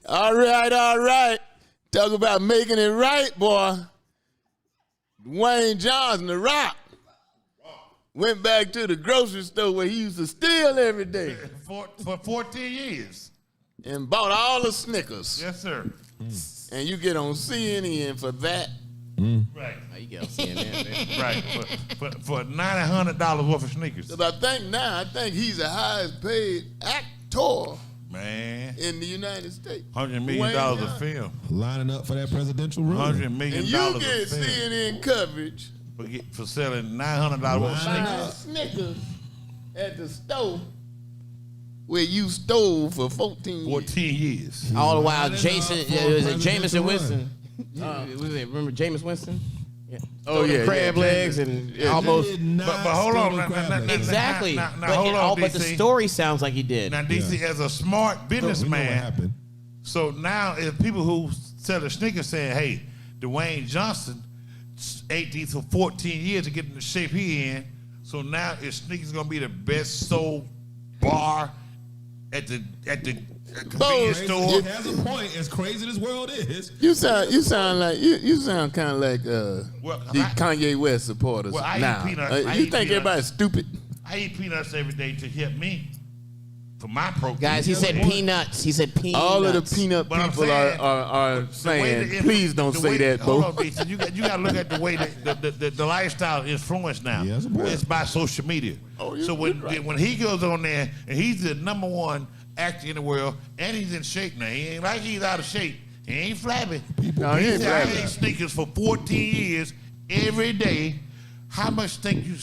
All right. Talk about making it right, boy. Dwayne Johnson, The Rock, went back to the grocery store where he used to steal every day. For 14 years. And bought all the Snickers. Yes, sir. And you get on CNN for that. Right. How you get on CNN, man? Right. For $900 worth of Snickers. Because I think he's the highest paid actor, man, in the United States. $100 million a film. Lining up for that presidential run. $100 million and you get CNN coverage for selling $900 worth of Snickers. Snickers at the store where you stole for 14 years. All the while, Jameson Winston. Remember Jameis Winston? Yeah. Oh, yeah. Crab legs and almost. But hold on. Exactly. Now, hold on, but the story sounds like he did. Now, DC, as a smart businessman, so now if people who sell the Snickers saying, hey, Dwayne Johnson ate these for 14 years to get in the shape he in, so now is Snickers going to be the best sold bar at the convenience store? He has a point. As crazy as this world is, You sound kind of like the Kanye West supporters I now. eat peanuts. You think everybody's stupid? I eat peanuts every day to help me for my protein. Guys, he said peanuts. He said peanuts. All of the peanut people are saying, please don't say that, Bo. Hold on, you got to look at the way the lifestyle is influenced now. It's by social media. So when he goes on there and he's the #1 actor in the world and he's in shape now. He ain't like he's out of shape. He ain't flabby. No, he ain't flabby. I ate Snickers for 14 years every day. How much think you?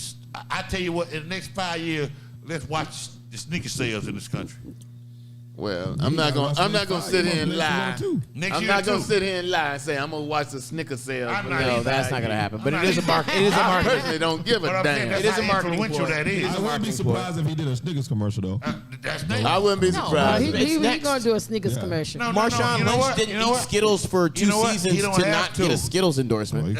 I tell you what, in the next 5 years, let's watch the Snickers sales in this country. Well, I'm not gonna sit here and lie. I'm not gonna sit here and lie and say I'm gonna watch the Snickers sales. No, that's not gonna happen. But it is a market. I personally don't give a damn. It is a marketing influential that is. I wouldn't be surprised if he did a Snickers commercial though. I wouldn't be surprised. He's gonna do a Snickers commercial. Marshawn Lynch didn't eat Skittles for 2 seasons to not get a Skittles endorsement.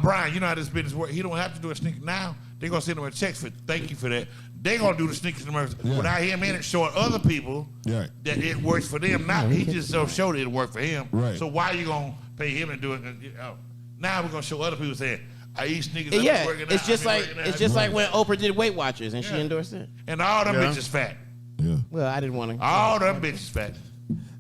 Brian, you know how this business works. He don't have to do a Snickers now. They're gonna send him a check for thank you for that. They're gonna do the Snickers commercial without him in it, showing other people that it works for them. Now he just showed it worked for him. Right. So why you gonna pay him to do it? Now we're gonna show other people saying, I eat Snickers. Yeah, it's just like when Oprah did Weight Watchers and she endorsed it. And all them bitches fat. Yeah. Well, I didn't want to. All them bitches fat.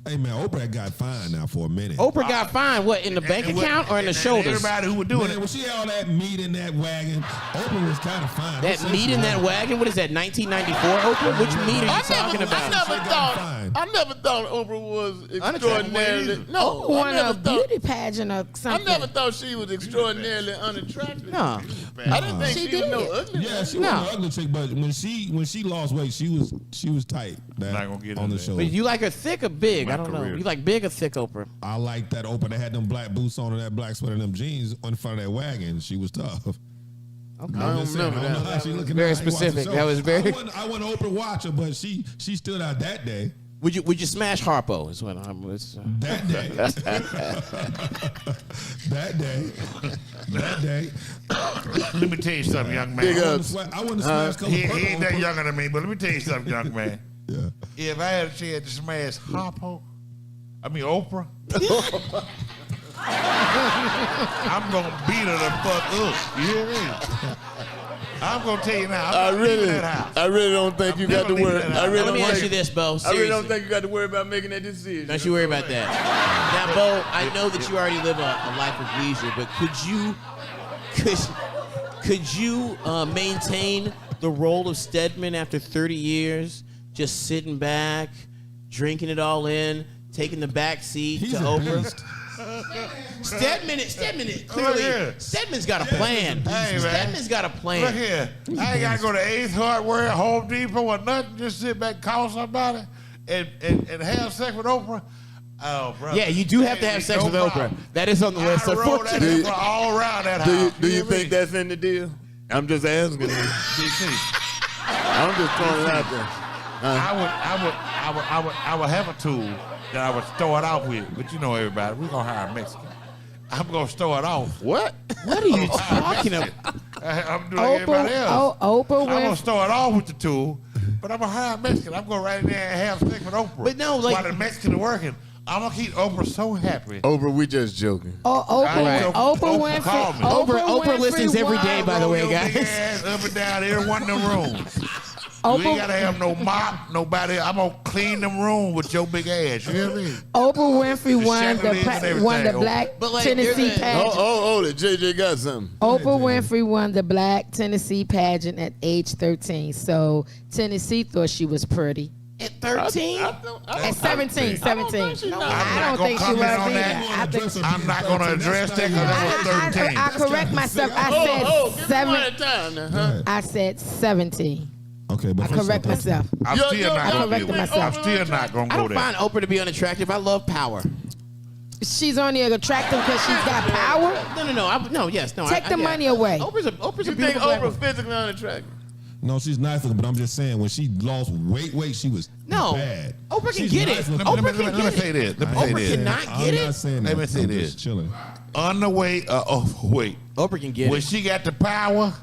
Hey man, Oprah got fined now for a minute. Oprah got fined, what, in the bank account or in the shoulders? Everybody who was doing it. When she had all that meat in that wagon, Oprah was kind of fine. That meat in that wagon? What is that, 1994 Oprah? Which meat are you talking about? I never thought Oprah was extraordinarily. No, won a beauty pageant or something. I never thought she was extraordinarily unattractive. No, I didn't think she was no ugly. Yeah, she was an ugly chick, but when she lost weight, she was tight. Not gonna get on the show. But you like her thick or big? I don't know. You like big or thick Oprah? I like that Oprah that had them black boots on and that black sweater and them jeans on the front of that wagon. She was tough. Okay. I don't remember that. Very specific. That was very. I wasn't an Oprah watcher, but she stood out that day. Would you smash Harpo? Is what I'm. That day. that day. Let me tell you something, young man. I wouldn't smash a couple He ain't that younger than me, but let me tell you something, young man. Yeah. If I had a chance to smash Oprah, I'm gonna beat her the fuck up. You hear me? I'm gonna tell you now. I really don't think you got to worry. Let me ask you this, Bo. I really don't think you got to worry about making that decision. Don't you worry about that. Now, Bo, I know that you already live a life of leisure, but could you maintain the role of Stedman after 30 years, just sitting back, drinking it all in, taking the back seat to Oprah? Stedman clearly. Stedman's got a plan. Hey, Stedman's got a plan. Look here, I ain't gotta go to Ace Hardware, Home Depot, or nothing. Just sit back, call somebody, and have sex with Oprah. Oh, bro. Yeah, you do have to have sex with Oprah. That is on the list. I roll that Oprah all around that house. Do you think that's in the deal? I'm just asking you. I'm just throwing it out there. I would have a tool that I would start off with, but you know everybody, we're gonna hire a Mexican. I'm gonna start off. What? What are you talking about? I'm doing like everybody else. Oprah I'm gonna start off with the tool, but I'm gonna hire a Mexican. I'm going right in there and have sex with Oprah. But no, like while the Mexican are working, I'm gonna keep Oprah so happy. Oprah, we just joking. Oprah Oprah called me. Oprah Winfrey listens every day, won. by the way, Roll your big guys. ass up and down every one of them rooms. You Oprah- ain't gotta have no mop, nobody. I'm gonna clean them room with your big ass. You hear me? Oprah Winfrey won chandeliers and the everything. Black But, like, Tennessee there's a- pageant. The JJ got something. Oprah Winfrey won the Black Tennessee pageant at age 13. So Tennessee thought she was pretty. At 13? At 17. I'm I not don't gonna think she was comment on either. that. I think I'm not gonna address that because that was 13. I correct myself. I Give me one said at a time now, huh? I said 17. Okay, but I correct myself. I'm still not I gonna be corrected with myself. I'm still not gonna I go don't there. find Oprah to be unattractive. I love power. She's only attractive because she's got power. No. Take the money away. Oprah's a You think beautiful black Oprah woman. physically unattractive? No, she's nice looking, but I'm just saying when she lost weight, she was No. bad. Oprah can She's get nice it. looking. Oprah Let can me get say it. this. Let me say Oprah this. cannot get I'm it. not saying Let that. me say I'm this. just chilling. Underweight or overweight. Oprah can get When it. she got the power,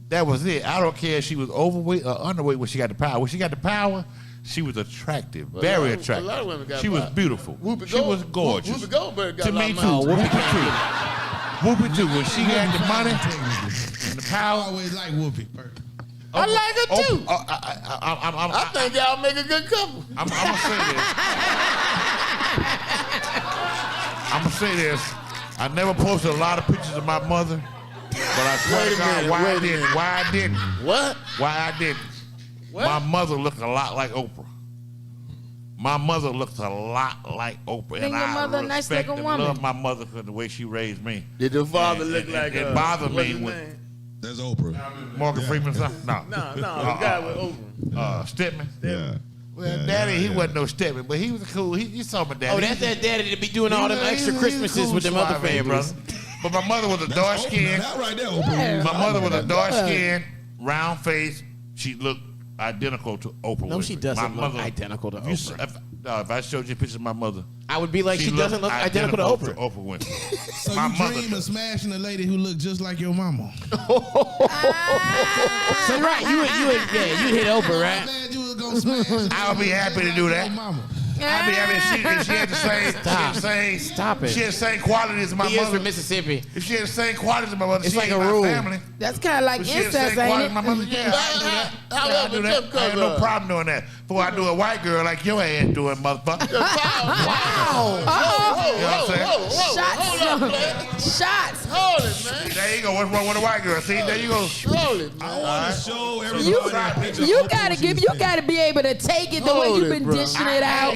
that was it. I don't care if she was overweight or underweight when she got the power. When she got the power, she was attractive, very attractive. A lot of women got she was power. beautiful. Whoopi She was gorgeous. Whoopi Goldberg got To a lot me of too. money. Whoopi too. Whoopi too. When she got the money and the I power, always like Whoopi. I like her too. I'm I think y'all make a good couple. gonna say this. I'm gonna say this. I never posted a lot of pictures of my mother, but I swear Wait to a God, minute, why wait I a didn't? minute. Why I didn't? What? Why I didn't? What? My mother looked a lot like Oprah. My mother looked a lot like Oprah, Then and your I mother a nice respect looking and love woman. my mother for the way she raised me. Did your father look And- like it bothered what's me his when- name? That's Oprah. Morgan Freeman, something? No, No, the guy with Oprah. Stedman. Yeah. Well, Yeah, Daddy, he yeah. wasn't no Stedman, but he was cool. He saw my daddy. Oh, that's that daddy to be doing all them He was- extra he was Christmases cool, with them other suave, families. brother. But my mother was a dark Oprah. skin. That right there, Oprah. My mother was a dark skin, round face. She looked identical to Oprah. No, Winfrey. she doesn't My look identical to if you Oprah. s- if I showed you a picture of my mother, I would be like, she doesn't look identical to Oprah. Oprah Winfrey. So My you mother dream does. of smashing a lady who looked just like your mama. So right, you hit Oprah, right? I'm glad you was gonna smash. I would be happy to do that. Your mama. I'd be happy if she had the same. Stop it. She had the same qualities as my He is mother. from Mississippi. If she had the same qualities as my mother, It's she like ain't a my rule. family. That's kind of like If she had the incest, same qualities ain't as my mother, it? yeah, I do that. How Yeah, I about do the that. tip I have no cover? problem doing that. Before I do a white girl like your ass doing, motherfucker. You know what I'm saying? Shots. Hold it, man. There you go. What's wrong with a white girl? See, there you go. Hold it, man. I want to show everybody You, a picture you of Oprah gotta when she give. was You 10. gotta be able to take it the way Hold you've it, been bro. dishing it out.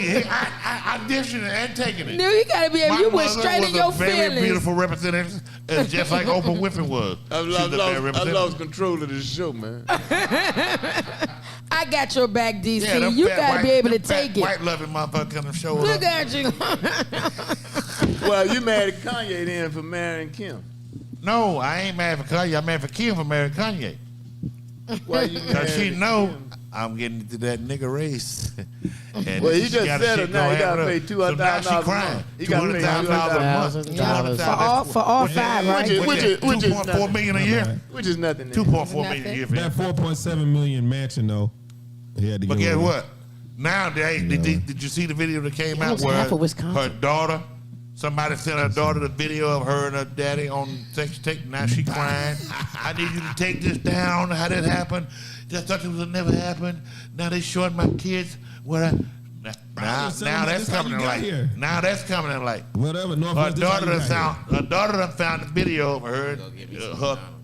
I'm dishing it and taking it. No, you gotta be able. My You went mother straight was in your a very feelings. beautiful representative, just like Oprah Winfrey was. I She was a very lost representative. control of this show, man. I got your back, DC. Yeah, them You fat gotta white- be able to them fat take it. White loving motherfucker come show Look up. at you. Well, you married Kanye then for marrying Kim. No, I ain't mad for Kanye. I'm mad for Kim for marrying Kanye. Why you Cause she married know Kim? I'm getting into that nigga race. And Well, he she just got said shit it now. He gonna gotta happen. pay $200,000 So now a she month. crying. He gotta pay $200,000 a month. $200,000. For all five, right? Which is 2.4 nothing. million a year. Which is nothing. 2.4 million a year for That him. 4.7 million mansion though, he had to But give guess away. what? Now, did you see the video that came out was where half of Wisconsin. her daughter, somebody sent her daughter the video of her and her daddy on sex tape. Now she crying. I need you to take this down. How did it happen? Just thought it would never happen. Now they showing my kids what I. Now just telling them that's this how coming you in got light. here. Now that's coming in light. Whatever. Her Northwest. this how daughter you done got here. found the video of her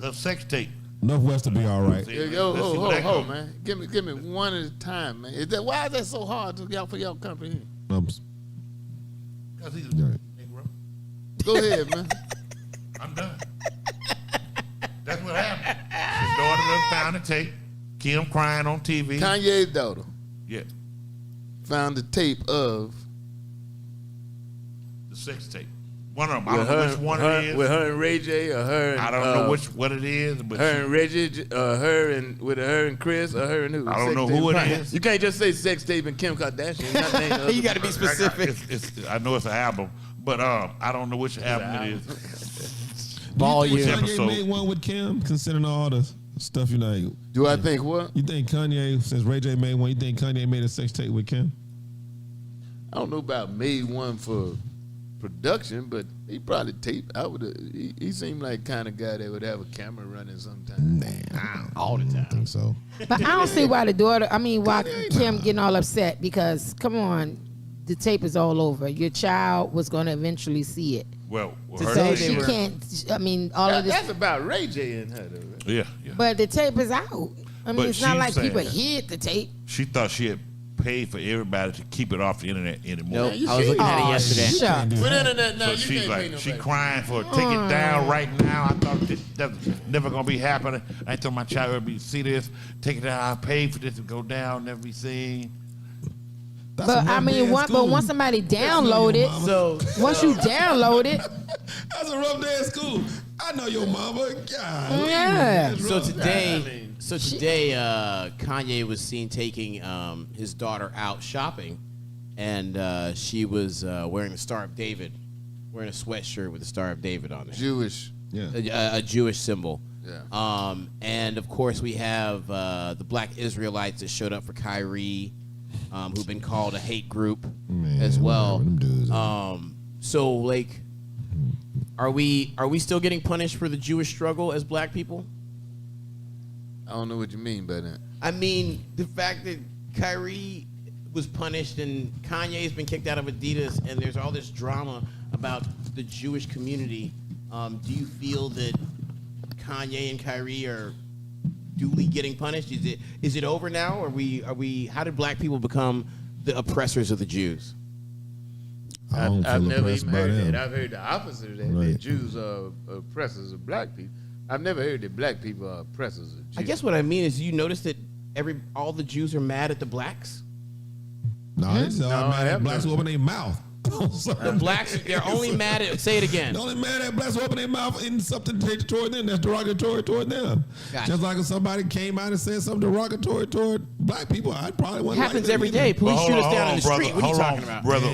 her sex tape. Northwest will be all right. See, Yo, let's see ho, where that ho, come. man. Give me one at a time, man. Why is that so hard for y'all comprehend? 'Cause he's a Right. Negro. Go ahead, man. I'm done. That's what happened. His daughter done found the tape. Kim crying on TV. Kanye's daughter Yeah, found the tape of the sex tape. One of them. I with don't know her, which one her- it is. with her and Ray J, or her and I don't know what it is, but her and Reggie, her and Chris, or her and who? I don't Sex know tape. who it is. You can't just say sex tape and Kim Kardashian. Not name the other You got to be specific. I know it's an album, but I don't know which album it is. Volume. Do you think Kanye episode. made one with Kim, considering all the stuff you like? Do I think what? You think Kanye, since Ray J made one, you think Kanye made a sex tape with Kim? I don't know about made one for production, but he probably taped. He seemed like kind of guy that would have a camera running sometimes. All the time. I think so. But I don't see why why Kim getting all upset, because come on, the tape is all over. Your child was going to eventually see it. Well, So her she can't. I mean, all of this. That's about Ray J and her, though. Right? yeah. But the tape is out. I mean, But it's not she's like saying people that. hid the tape. She thought she had paid for everybody to keep it off the internet anymore. Nope. I was looking at it yesterday. Shut. But internet now, So you she's can't like, pay she nobody. crying for take it down right now. I thought that's never gonna be happening. I told my child would be see this, take it down. I paid for this to go down, never be seen. That's But a I rough day mean, in but school. once somebody download it, So once you download it, That's a rough day in school. I know your mama. God. yeah. That's So rough. today, Kanye was seen taking his daughter out shopping, and she was wearing the Star of David, wearing a sweatshirt with the Star of David on it, Jewish. Yeah. a Jewish symbol. Yeah. And of course we have the Black Israelites that showed up for Kyrie, who've been called a hate group Man, as well. whatever, them dudes, So like, are we still getting punished for the Jewish struggle as Black people? I don't know what you mean by that. I mean, the fact that Kyrie was punished and Kanye's been kicked out of Adidas, and there's all this drama about the Jewish community. Do you feel that Kanye and Kyrie are duly getting punished? Is it over now? Are we? How did Black people become the oppressors of the Jews? I don't I've feel never oppressed even by heard them. that. I've heard the opposite of that. That Right. Jews are oppressors of black people. I've never heard that black people are oppressors of Jews. I guess what I mean is, you notice that all the Jews are mad at the blacks. No, it's all No, I mad at haven't blacks who noticed. open their mouth. The blacks, they're only mad at. Say it again. They're only mad at blacks who open their mouth in something toward them that's derogatory toward them. Gotcha. Just like if somebody came out and said something derogatory toward black people, I probably wouldn't Happens like them every either. day. Police Well, shoot us hold down on, in the brother. street. What are you Hold talking on, about? brother,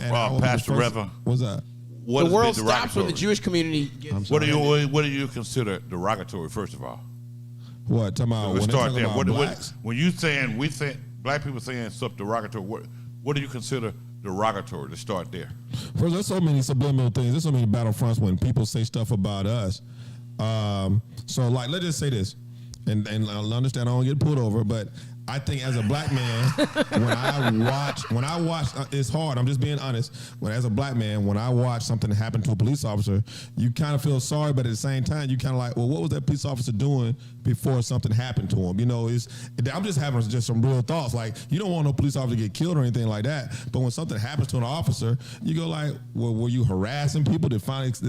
And I was Pastor the first- Reverend? What's that? What The is world the stops when derogatory? the Jewish community gets. What do you consider derogatory? First of all, What? Talking about let's when they start talk there. about blacks? When you saying we think black people saying something derogatory, what do you consider derogatory? To start there. First, there's so many subliminal things. There's so many battlefronts when people say stuff about us. So, like, let's just say this, and I'll understand I don't get pulled over, but I think as a black man, when I watch, it's hard. I'm just being honest. As a black man, when I watch something happen to a police officer, you kind of feel sorry, but at the same time, you kind of like, well, what was that police officer doing before something happened to him? You know, I'm just having just some real thoughts. Like, you don't want no police officer to get killed or anything like that. But when something happens to an officer, you go like, well, were you harassing people? Did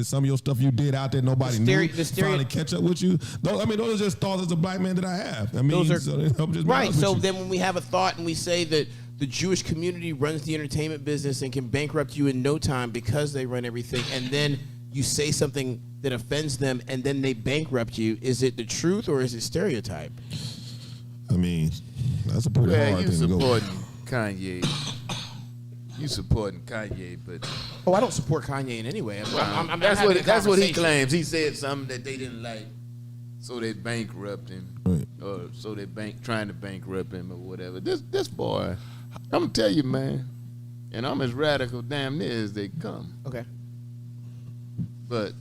some of your stuff you did out there nobody knew finally catch up with you? Those are just thoughts as a black man that I have. I mean, Those are- I'm just being Right. honest with So you. then when we have a thought and we say that the Jewish community runs the entertainment business and can bankrupt you in no time because they run everything, and then you say something that offends them and then they bankrupt you, is it the truth or is it stereotype? I mean, that's a pretty Well, hard you thing to go. supporting Kanye. You supporting Kanye, but Oh, I don't support Kanye in any way. I'm that's having what a that's what he conversation. claims. He said something that they didn't like, so they bankrupt him, Right. or so they trying to bankrupt him or whatever. This boy, I'm gonna tell you, man, and I'm as radical damn near as they come. Okay. But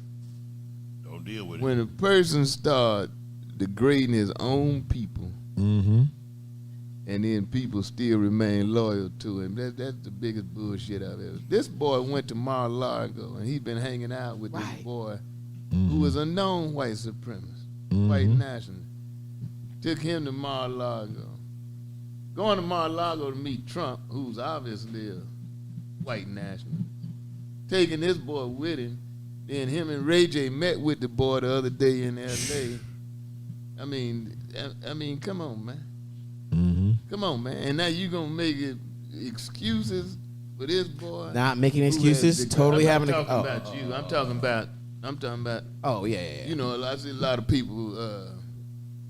Don't deal with it. when a person start degrading his own people, Mm-hmm. and then people still remain loyal to him, that's the biggest bullshit I've ever. This boy went to Mar-a-Lago, and he's been hanging out with this Right. boy who was a known white supremacist, white nationalist. Took him to Mar-a-Lago. Going to Mar-a-Lago to meet Trump, who's obviously a white nationalist. Taking this boy with him. Then him and Ray J met with the boy the other day in L.A. I mean, come on, man. Mm-hmm. Come on, man. And now you gonna make it excuses for this boy? Not making who has excuses, the- totally I'm having not a. talking about you. I'm talking about. Oh, yeah. You know, I see a lot of people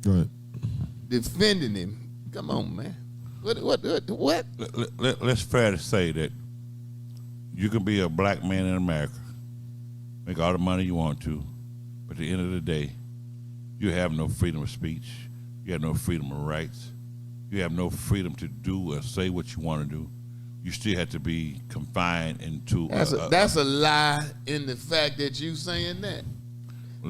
Right. defending him. Come on, man. What? Let's fair to say that you can be a black man in America, make all the money you want to, but at the end of the day, you have no freedom of speech. You have no freedom of rights. You have no freedom to do or say what you want to do. you still have to be confined into. That's a lie in the fact that you saying that.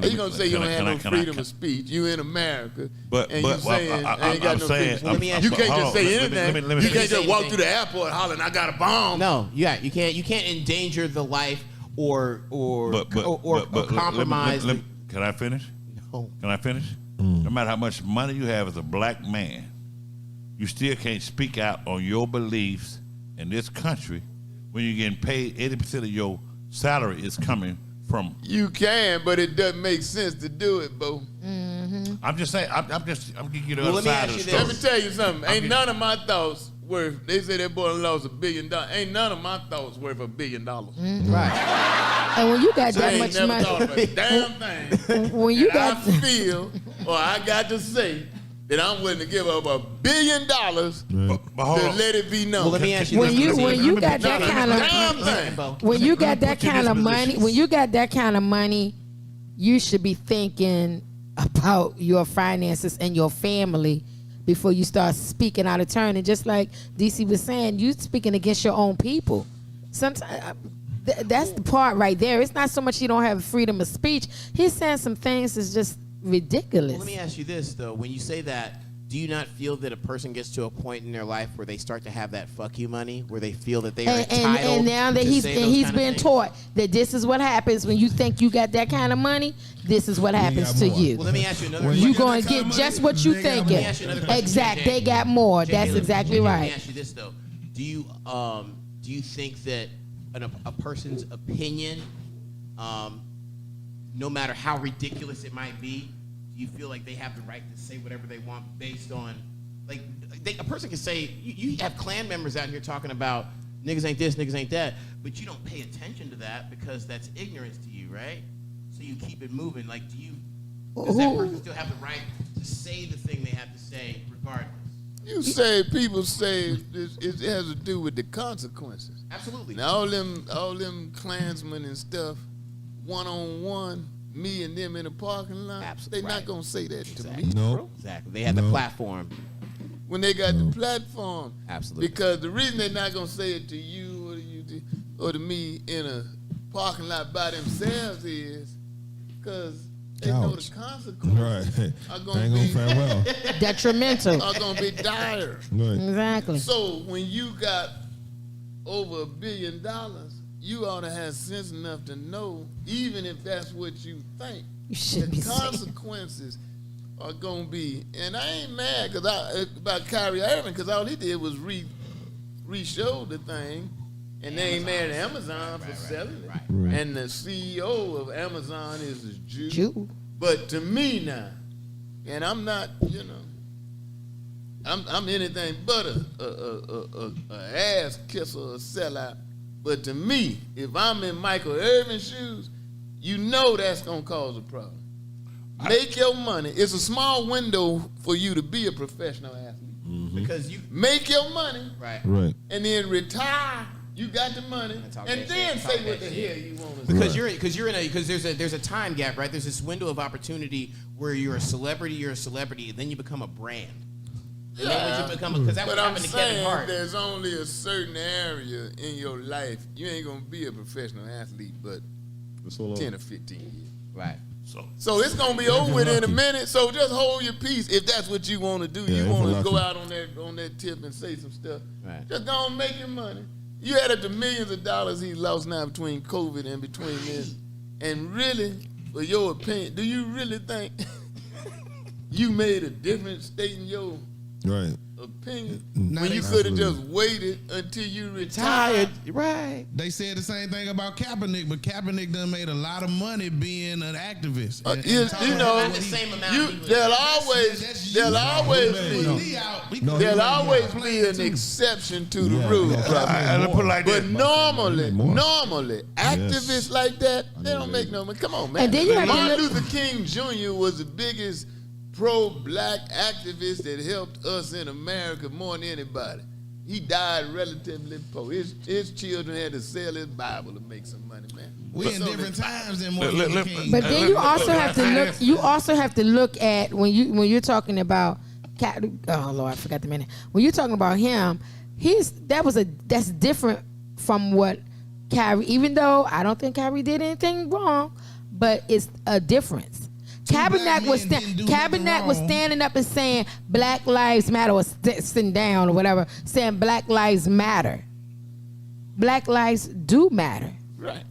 You gonna say you don't have no freedom of speech? You in America, and you saying I ain't got no freedom. Let me ask You you. can't just say anything. You can't just walk anything. through the airport hollering, "I got a bomb." No, yeah, you can't. You can't endanger the life or compromise. Can I finish? No. Can I finish? No matter how much money you have as a black man, you still can't speak out on your beliefs in this country when you're getting paid 80% of your salary is coming from. You can, but it doesn't make sense to do it, Bo. I'm just saying. I'm giving you the Well, other let me side ask of the you story. Let me tell you something. Ain't none of my thoughts worth. They say that boy lost $1 billion. Ain't none of my thoughts worth $1 billion. Right. And when you got I that ain't much never money, thought of a damn thing. when you that got I feel or I got to say that I'm willing to give up $1 billion But hold to on. let it be known. Well, let me ask you. when this. you got that kind of damn thing. when you got that Put you in kind of this money, position. when you got that kind of money, you should be thinking about your finances and your family before you start speaking out of turn. And just like DC was saying, you speaking against your own people. Sometimes that's the part right there. It's not so much you don't have freedom of speech. He's saying some things that's just ridiculous. Well, let me ask you this though: when you say that, do you not feel that a person gets to a point in their life where they start to have that "fuck you" money, where they feel that they are entitled? And now that to he's say and those he's kind of been things? taught that this is what happens when you think you got that kind of money. This is what happens to more. you. Well, let me ask you another. When You question. going to get just what you They got thinking. more. Let me ask you another question, Exact. JJ. They got more. JJ, That's exactly JJ, right. Let me ask you this though: do you think that a person's opinion, no matter how ridiculous it might be, do you feel like they have the right to say whatever they want based on, like, a person can say, you have Klan members out here talking about niggas ain't this, niggas ain't that, but you don't pay attention to that because that's ignorance to you, right? So you keep it moving. Like, does that person still have the right to say the thing they have to say regardless? You say people say it has to do with the consequences. Absolutely. Now all them Klansmen and stuff, one-on-one, me and them in the parking lot, Absolutely. they not gonna say that to Exactly. me. Nope. Exactly. They have the No. platform. When they got the platform. Absolutely. Because the reason they're not gonna say it to you or to me in a parking lot by themselves is because they know the Ouch. consequences Right. are Ain't gonna gonna be fare well. Detrimental. are gonna be dire. Right. Exactly. So when you got over $1 billion, you ought to have sense enough to know, even if that's what you think, You shouldn't be the saying. consequences are gonna be. And I ain't mad about Kyrie Irving because all he did was re-show the thing, and they ain't mad at Amazon for selling it. Right. And the CEO of Amazon is a Jew. Jew. But to me now, and I'm not, I'm anything but a ass kisser or sellout. But to me, if I'm in Michael Irvin's shoes, you know that's gonna cause a problem. Make your money. It's a small window for you to be a professional athlete. Because you Make your money right. Right. and then retire. You got the money, talk and that then shit. Talk say what that the shit. hell you want to say. Because there's a time gap, right? There's this window of opportunity where you're a celebrity, and then you become a brand. And then when you become because that But was I'm happened to Kevin saying Hart. there's only a certain area in your life. You ain't gonna be a professional athlete, but 10 or 15 years. Right. So it's gonna be over with in a minute. So just hold your peace if that's what you want to do. Yeah, You if want to we're go lucky. out on that tip and say some stuff. Right. Just go and make your money. You added the millions of dollars he lost now between COVID and between this. And really, for your opinion, do you really think you made a difference stating your Right. opinion Not when you exactly. could have just waited until you retired? Right. They said the same thing about Kaepernick, but Kaepernick done made a lot of money being an activist. And talking you about know, Not what the he- same amount. you, he was- there'll always Put be Lee out. He No, could- there'll he always playing be an too. exception to the Yeah, rule, yeah. brother. I put it like But this. normally, More. activists like that, they don't make no money. Come on, man. And then you have to Martin look- Luther King Jr. was the biggest pro-black activist that helped us in America more than anybody. He died relatively poor. His children had to sell his Bible to make some money, man. We in So different they- times than Martin Luther King. But then you also have to look. You also have to look at when you're talking about. Oh Lord, I forgot the minute. When you're talking about him, that's different from what Kyrie. Even though I don't think Kyrie did anything wrong, but it's a difference. Kaepernick was standing up and saying Black Lives Matter, or sitting down or whatever, saying Black Lives Matter. Black lives do matter. Right.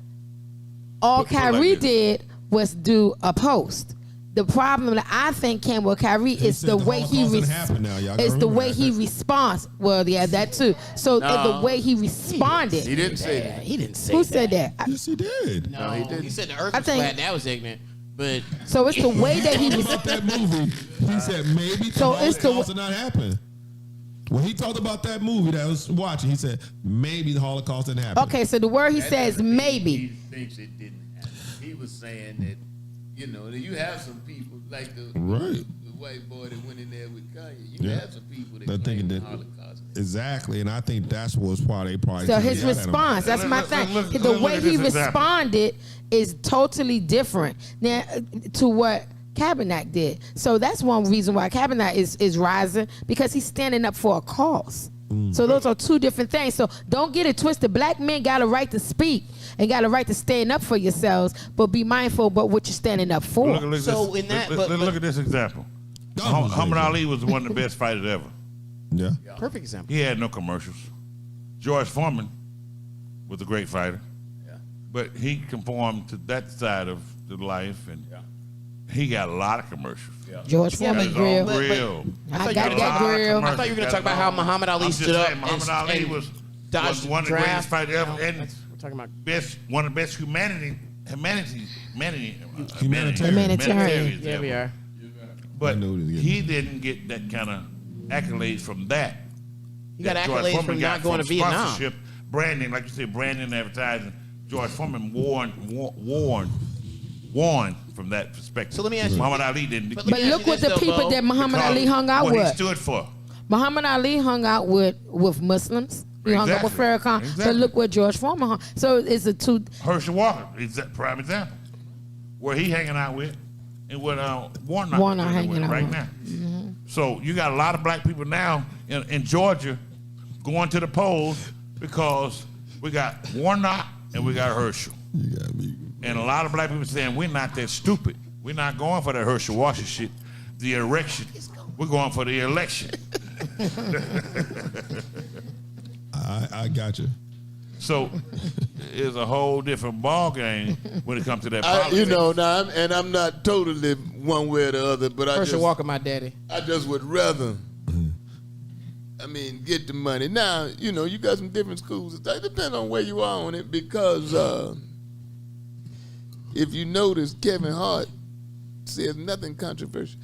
All Put it like Kyrie this. did was do a post. The problem that I think came with Kyrie is said the the way he Holocaust didn't happen now. Y'all gotta it's the remember way that. he responds. Well, yeah, that too. So No. the way he responded. He didn't say that. He didn't say Who that. said that? Yes, he did. No, he didn't. He said the earth I was think- flat. That was ignorant. But So it's the way that he Talking about that movie, he said maybe the So it's the Holocaust did not happen. When he talked about that movie that I was watching, he said maybe the Holocaust didn't happen. Okay, so the word he says That doesn't mean maybe. He thinks it didn't happen. He was saying that, that you have some people like the white boy that went in there with Kanye. You have some people that They're claim thinking the that- Holocaust. Exactly, and I think that's what's why they probably. So took his it out at him. response, that's my Look- thing. look- The look way at he this example. responded is totally different now to what Kaepernick did. So that's one reason why Kaepernick is rising, because he's standing up for a cause. So those are two different things. So don't get it twisted. Black men got a right to speak and got a right to stand up for yourselves, but be mindful about what you're standing up for. Look So this, in that- look, but- look at this example. That was Muhammad crazy. Ali was one of the best fighters ever. Yeah. perfect example. He had no commercials. George Foreman was a great fighter, but he conformed to that side of the life, and he got a lot of commercials. George Yeah, Foreman His grill. own but- grill. I you got were that talking- grill. I thought you were gonna talk about how Muhammad Ali I'm just stood up saying, Muhammad and- Ali and was dodged one of the draft. greatest fighters ever, and We're talking about one of the best Humanitarian. humanitarians yeah, ever. we are. But I know what he's he didn't get that kind of accolades from that. He got that George accolades Foreman from got not going from to Vietnam. sponsorship, branding, like you said, branding and advertising. George Foreman warned from that perspective. So let me ask you- Muhammad Ali didn't. But But Let me look ask you what this, the though, people Bo, that Muhammad because Ali hung out what he with. stood for. Muhammad Ali hung out with Muslims. He hung out with Exactly. Farrakhan. So Exactly. look what George Foreman hung. So it's a two. Herschel Walker is that prime example. Where he hanging out with, and what Warnock Warnock hanging hanging out right with. now. So you got a lot of black people now in Georgia going to the polls because we got Warnock and we got Herschel. You got me. And a lot of black people saying we're not that stupid. We're not going for that Herschel Walker shit. The erection. We're going for the election. I got you. So it's a whole different ball game when it comes to that I, politics. I'm not totally one way or the other, but Herschel Walker, my daddy. I just would rather, get the money. Now, you got some different schools. It depends on where you are on it, because if you notice, Kevin Hart says nothing controversial.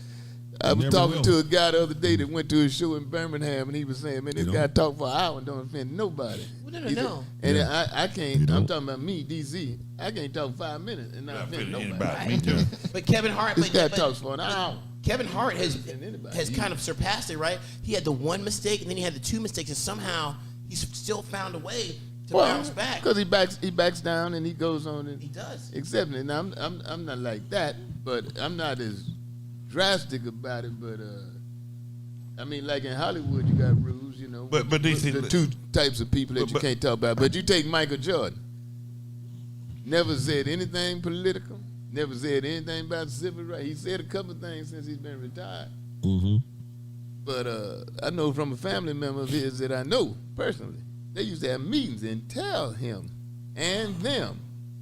I was Never talking will. to a guy the other day that went to his show in Birmingham, and he was saying, man, this You guy don't? talk for an hour and don't offend nobody. Well, no, He said- no. And Yeah. I You can't, don't? I'm talking about me, DC. I can't talk 5 minutes and not Not offend offending nobody. anybody. Me too. But Kevin Hart, This guy but- talks for an hour. Kevin Hart has anybody. kind of surpassed it, right? He had the one mistake, and then he had the two mistakes, and somehow he's still found a way to bounce back. Because he backs down and he goes on and He does. accepting it. Now I'm not like that, but I'm not as drastic about it. But like in Hollywood, you got rules, But these the two types of people that you but- can't talk about. But you take Michael Jordan. Never said anything political. Never said anything about civil rights. He said a couple of things since he's been retired. Mm-hmm. But I know from a family member of his that I know personally, they used to have meetings and tell him and them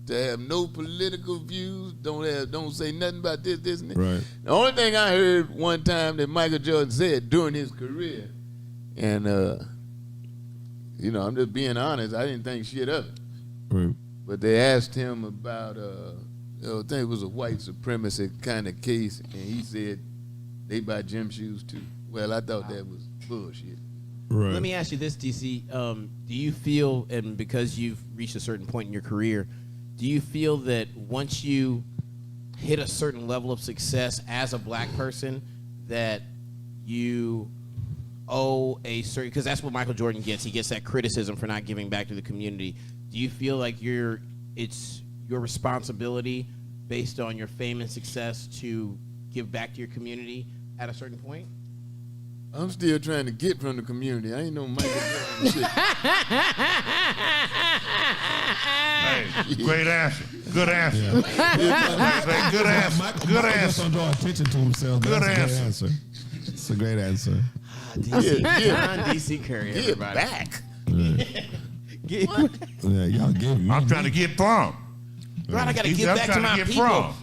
to have no political views, don't say nothing about this, and that. Right. The only thing I heard one time that Michael Jordan said during his career, and I'm just being honest, I didn't think shit of it. Right. But they asked him about, I think it was a white supremacy kind of case, and he said they buy gym shoes too. Well, I thought that was bullshit. Right. Let me ask you this, DC. Do you feel, and because you've reached a certain point in your career, do you feel that once you hit a certain level of success as a black person, that you owe a certain, because that's what Michael Jordan gets. He gets that criticism for not giving back to the community. Do you feel like it's your responsibility based on your fame and success to give back to your community at a certain point? I'm still trying to get from the community. I ain't no Michael Jordan shit. Hey, great answer. Good answer. Yeah. Good answer. Michael Good just answer. don't draw attention to himself. But Good that's answer. A great answer. It's a great answer. DC Curry, Get everybody. back. Yeah, y'all give me. I'm trying to get from. Right, I gotta He's- give I'm back to trying to my get people. from.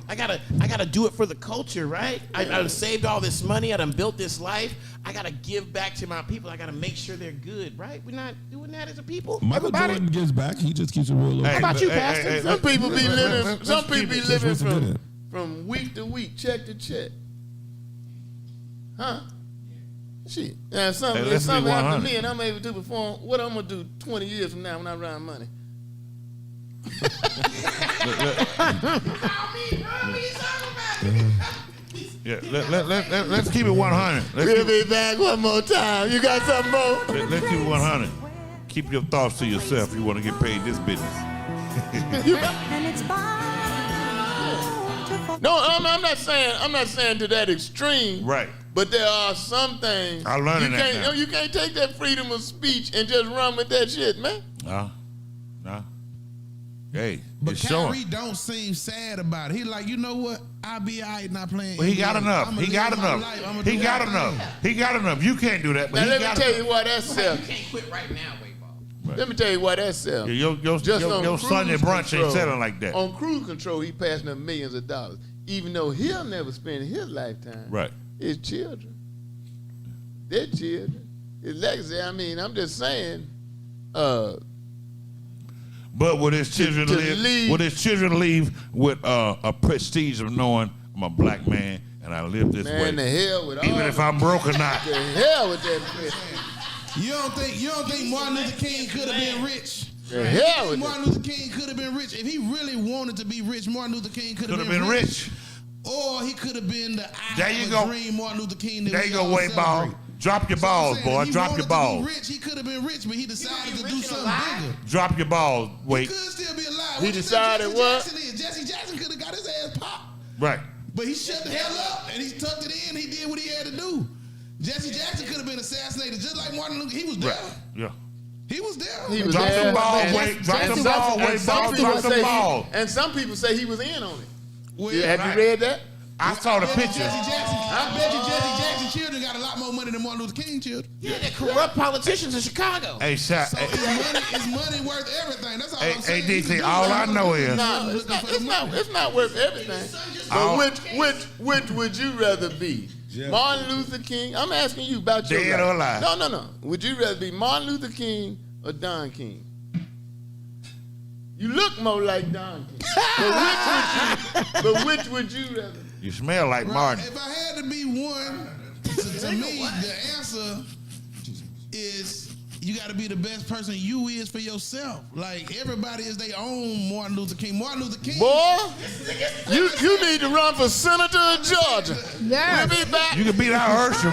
I gotta do it for the culture, right? I done saved all this money. I done built this life. I gotta give back to my people. I gotta make sure they're good, right? We're not doing that as a people. Michael Everybody. Jordan gives back. He just keeps it real low. Hey, How about you, hey, Pastor? hey, Some people be living. let's Some keep people be it- living supposed to do from week to week, check to check. Huh? Shit. Now, if something, Hey, if let's be something happened to 100. me and I'm able to perform, what I'm gonna do 20 years from now when I run money? Yeah, let's keep it 100. We'll be back one more time. You got something more? Let's keep it 100. Keep your thoughts to yourself if you want to get paid this business. And it's bound to No, I'm not saying to that extreme. Right. But there are some things I'm learning you that can't. now. You can't take that freedom of speech and just run with that shit, man. No. Hey, But it's showing. Kyrie don't seem sad about it. He like, you know what? I'll be all right not playing. Well, he got NBA. enough. I'ma He got live my enough. life. I'ma He do got my enough. thing. He got enough. You can't do that, but Now he let me got tell enough. you why that You sells. can't quit right now, Wade. Let me tell you why that sells. Your Just on Sunday cruise brunch ain't control. selling like that. On cruise control, he passing up millions of dollars, even though he'll never spend his lifetime. Right. His children, their children, his legacy. I mean, I'm just saying. But would his children to live? leave- Would his children leave with a prestige of knowing I'm a black man and I live this Man, way, the hell with all. even if I'm broke or not? the hell with that. You don't think Martin Luther King could have been rich? The hell with Martin Luther King could have been rich. If he really wanted to be rich, Martin Luther King could Could have have been rich. Or he could have been the There you I go. dream Martin Luther King. That There we you go, all Wade Ball. celebrate. Drop your So I'm balls, saying, boy. if he Drop wanted your to balls. be rich, he could have been rich, but he decided to do rich and something alive? bigger. Drop your balls, He Wade. could still be alive. He What you decided think what? Jesse Jackson is? Jesse Jackson could have got his ass popped. Right. But he shut the hell up and he tucked it in. He did what he had to do. Jesse Jackson could have been assassinated just like Martin Luther. He was there. Right. Yeah. He was there. He was Drop there. the ball, And- Wade. Drop and the some- ball, and Wade. some Ball. people Drop the say ball. and some people say he was in on it. Well, Have right. you read that? I saw the I bet you picture. Jesse Jackson. I bet you Jesse Jackson's children got a lot more money than Martin Luther King children. Yeah, they're corrupt politicians in Chicago. Hey, shot. So is money worth everything? That's all Hey, I'm saying. hey, You DC, do all what I you know wanna is- do. No, You're it's looking not. for the It's not. money. It's not worth everything. Oh. But which would you rather be? Martin Luther King. I'm asking you about your Dead life. or alive? No. Would you rather be Martin Luther King or Don King? You look more like Don King. But which would you rather? You smell like Right. Martin. If I had to be one, to me, the answer is you got to be the best person you is for yourself. Like everybody is their own Martin Luther King. Martin Luther King. Boy, you need to run for senator of Georgia. Yeah. We'll be back. You can beat out Herschel.